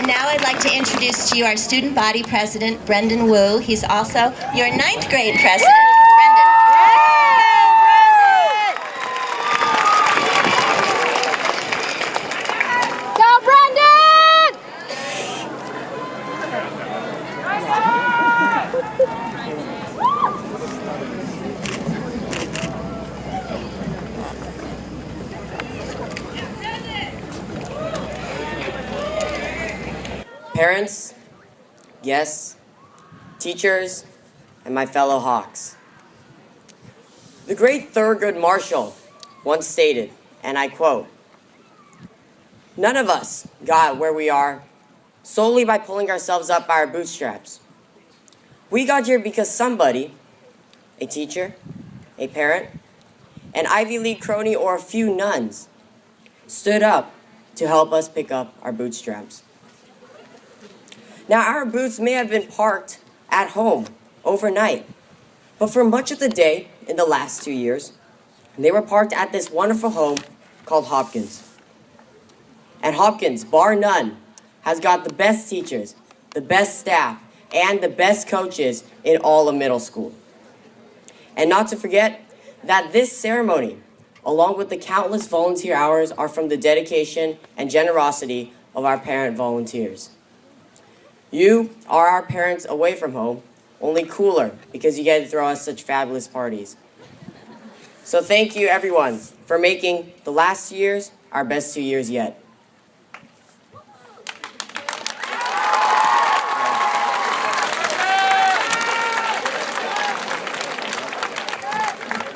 And now I'd like to introduce to you our student body president, Brendan Wu. He's also your 9th grade president. Brendan. Go, Brendan! Parents, guests, teachers, and my fellow Hawks. The great Thurgood Marshall once stated, and I quote, "None of us got where we are solely by pulling ourselves up by our bootstraps. We got here because somebody, a teacher, a parent, an Ivy League crony, or a few nuns, stood up to help us pick up our bootstraps." Now, our boots may have been parked at home overnight, but for much of the day in the last 2 years, they were parked at this wonderful home called Hopkins. And Hopkins, bar none, has got the best teachers, the best staff, and the best coaches in all of middle school. And not to forget that this ceremony, along with the countless volunteer hours, are from the dedication and generosity of our parent volunteers. You are our parents away from home, only cooler because you get to throw us such fabulous parties. So thank you, everyone, for making the last 2 years our best 2 years yet.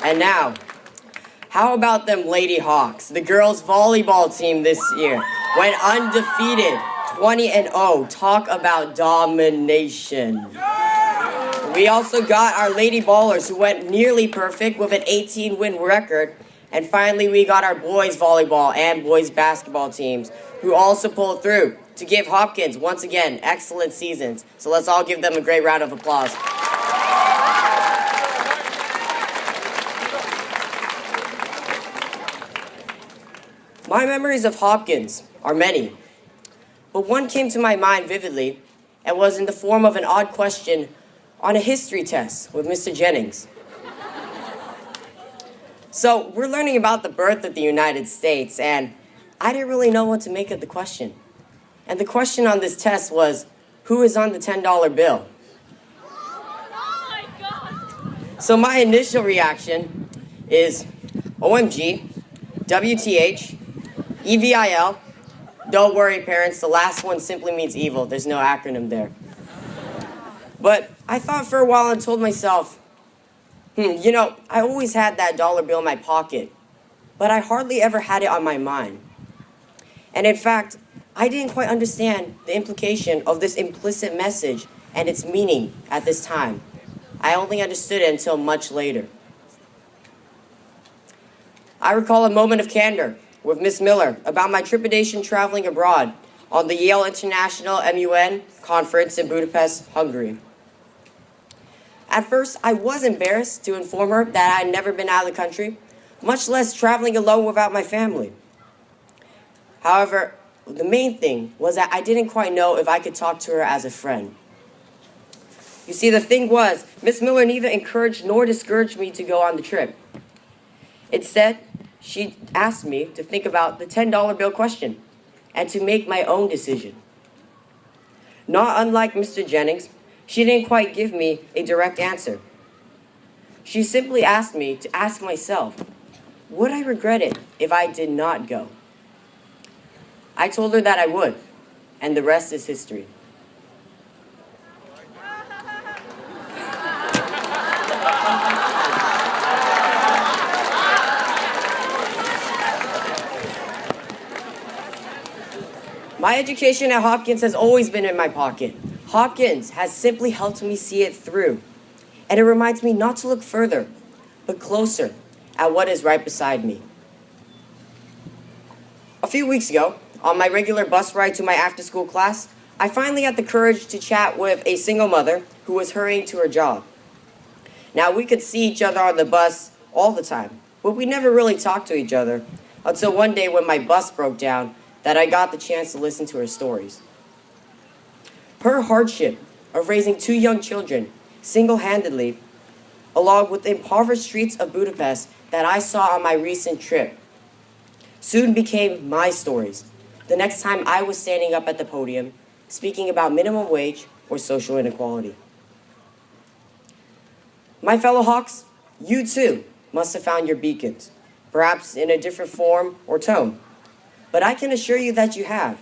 And now, how about them Lady Hawks? The girls' volleyball team this year went undefeated, 20-0. Talk about domination. We also got our Lady Ballers, who went nearly perfect with an 18-win record. And finally, we got our boys' volleyball and boys' basketball teams, who also pulled through to give Hopkins, once again, excellent seasons. So let's all give them a great round of applause. My memories of Hopkins are many, but one came to my mind vividly and was in the form of an odd question on a history test with Mr. Jennings. So we're learning about the birth of the United States, and I didn't really know what to make of the question. And the question on this test was, who is on the $10 bill? Oh my God! So my initial reaction is, OMG, WTH, EVIL. Don't worry, parents, the last one simply means evil. There's no acronym there. But I thought for a while and told myself, I always had that dollar bill in my pocket, but I hardly ever had it on my mind. And in fact, I didn't quite understand the implication of this implicit message and its meaning at this time. I only understood it until much later. I recall a moment of candor with Miss Miller about my trepidation traveling abroad on the Yale International MUN conference in Budapest, Hungary. At first, I was embarrassed to inform her that I had never been out of the country, much less traveling alone without my family. However, the main thing was that I didn't quite know if I could talk to her as a friend. You see, the thing was, Miss Miller neither encouraged nor discouraged me to go on the trip. Instead, she asked me to think about the $10 bill question and to make my own decision. Not unlike Mr. Jennings, she didn't quite give me a direct answer. She simply asked me to ask myself, would I regret it if I did not go? I told her that I would, and the rest is history. My education at Hopkins has always been in my pocket. Hopkins has simply helped me see it through. And it reminds me not to look further, but closer at what is right beside me. A few weeks ago, on my regular bus ride to my after-school class, I finally had the courage to chat with a single mother who was hurrying to her job. Now, we could see each other on the bus all the time, but we never really talked to each other until one day when my bus broke down that I got the chance to listen to her stories. Her hardship of raising 2 young children single-handedly, along with the impoverished streets of Budapest that I saw on my recent trip, soon became my stories the next time I was standing up at the podium speaking about minimum wage or social inequality. My fellow Hawks, you too must have found your beacons, perhaps in a different form or tone. But I can assure you that you have.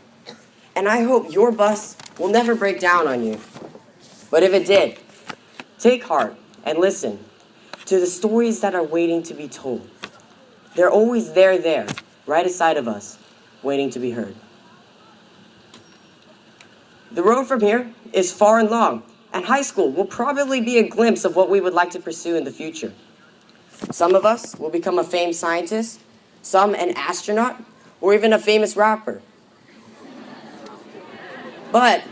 And I hope your bus will never break down on you. But if it did, take heart and listen to the stories that are waiting to be told. They're always there, right aside of us, waiting to be heard. The road from here is far and long, and high school will probably be a glimpse of what we would like to pursue in the future. Some of us will become a famed scientist, some an astronaut, or even a famous rapper. But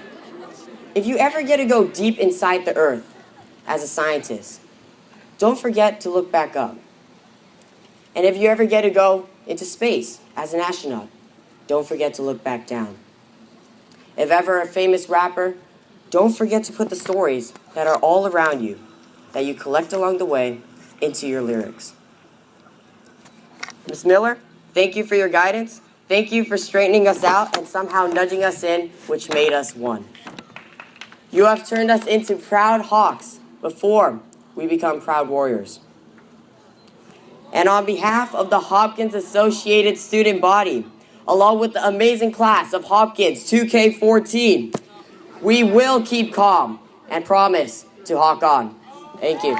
if you ever get to go deep inside the earth as a scientist, don't forget to look back up. And if you ever get to go into space as an astronaut, don't forget to look back down. If ever a famous rapper, don't forget to put the stories that are all around you, that you collect along the way, into your lyrics. Ms. Miller, thank you for your guidance. Thank you for straightening us out and somehow nudging us in, which made us one. You have turned us into proud Hawks before we become proud warriors. And on behalf of the Hopkins Associated Student Body, along with the amazing class of Hopkins 2K14, we will keep calm and promise to hawk on. Thank you.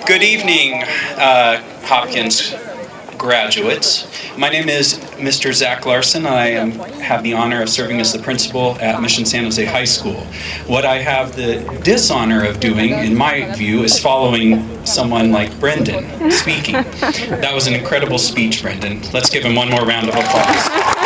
Good evening, Hopkins graduates. My name is Mr. Zach Larson. I have the honor of serving as the principal at Mission San Jose High School. What I have the dishonor of doing, in my view, is following someone like Brendan speaking. That was an incredible speech, Brendan. Let's give him one more round of applause.